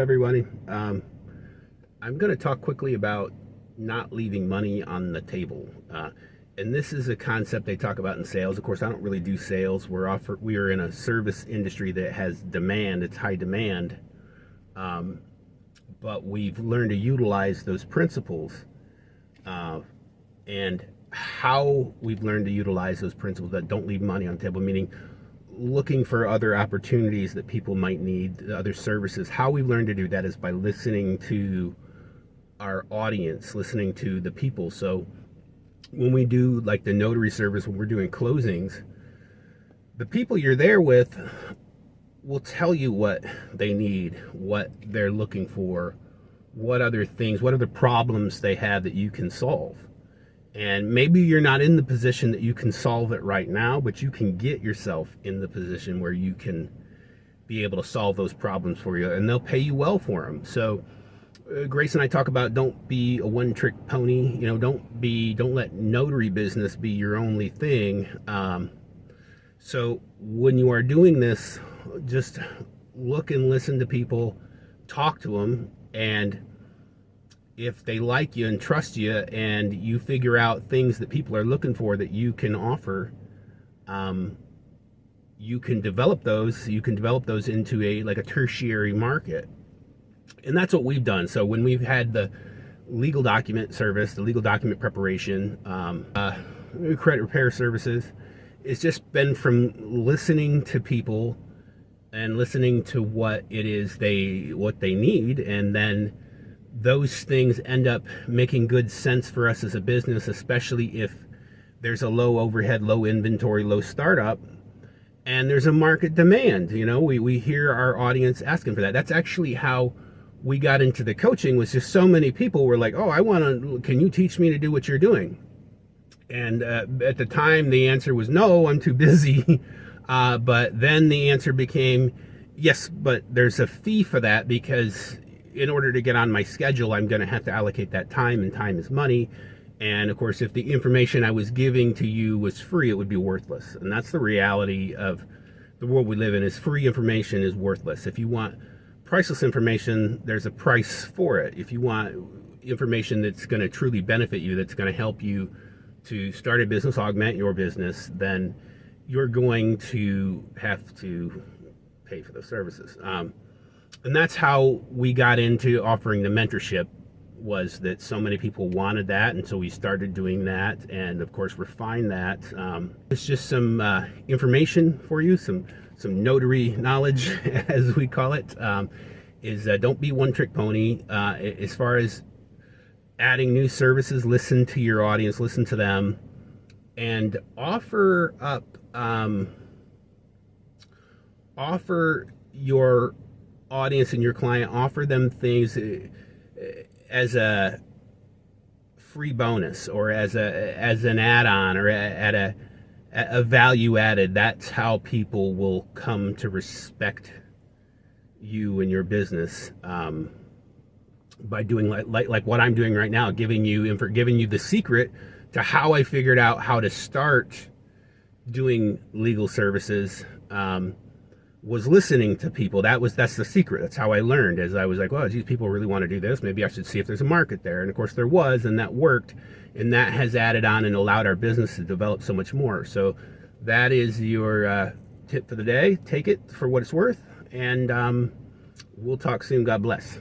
everybody. I'm going to talk quickly about not leaving money on the table. And this is a concept they talk about in sales. Of course, I don't really do sales. We are in a service industry that has demand. It's high demand. But we've learned to utilize those principles. And how we've learned to utilize those principles that don't leave money on the table, meaning looking for other opportunities that people might need, other services. How we've learned to do that is by listening to our audience, listening to the people. So when we do like the notary service, when we're doing closings, the people you're there with will tell you what they need, what they're looking for, what other problems they have that you can solve. And maybe you're not in the position that you can solve it right now, but you can get yourself in the position where you can be able to solve those problems for you, and they'll pay you well for them. So Grace and I talk about don't be a one-trick pony. Don't let notary business be your only thing. So when you are doing this, just look and listen to people, talk to them, and if they like you and trust you and you figure out things that people are looking for that you can offer, you can develop those into a tertiary market. And that's what we've done. So when we've had the legal document service, the legal document preparation, credit repair services, it's just been from listening to people and listening to what it is what they need, and then those things end up making good sense for us as a business, especially if there's a low overhead, low inventory, low startup, and there's a market demand. We hear our audience asking for that. That's actually how we got into the coaching, was just so many people were like, oh, can you teach me to do what you're doing? And at the time, the answer was no, I'm too busy. But then the answer became, yes, but there's a fee for that, because in order to get on my schedule, I'm going to have to allocate that time, and time is money. And of course, if the information I was giving to you was free, it would be worthless. And that's the reality of the world we live in, is free information is worthless. If you want priceless information, there's a price for it. If you want information that's going to truly benefit you, that's going to help you to start a business, augment your business, then you're going to have to pay for those services. And that's how we got into offering the mentorship, was that so many people wanted that, and so we started doing that, and of course refined that. It's just some information for you, some notary knowledge, as we call it, is don't be one-trick pony. As far as adding new services, listen to your audience, listen to them, and offer your audience and your client, offer them things as a free bonus, or as an add-on, or at a value added. That's how people will come to respect you and your business, by doing like what I'm doing right now, giving you the secret to how I figured out how to start doing legal services. Was listening to people. That's the secret. That's how I learned, as I was like, well, these people really want to do this. Maybe I should see if there's a market there. And of course there was, and that worked, and that has added on and allowed our business to develop so much more. So that is your tip for the day. Take it for what it's worth, and we'll talk soon. God bless.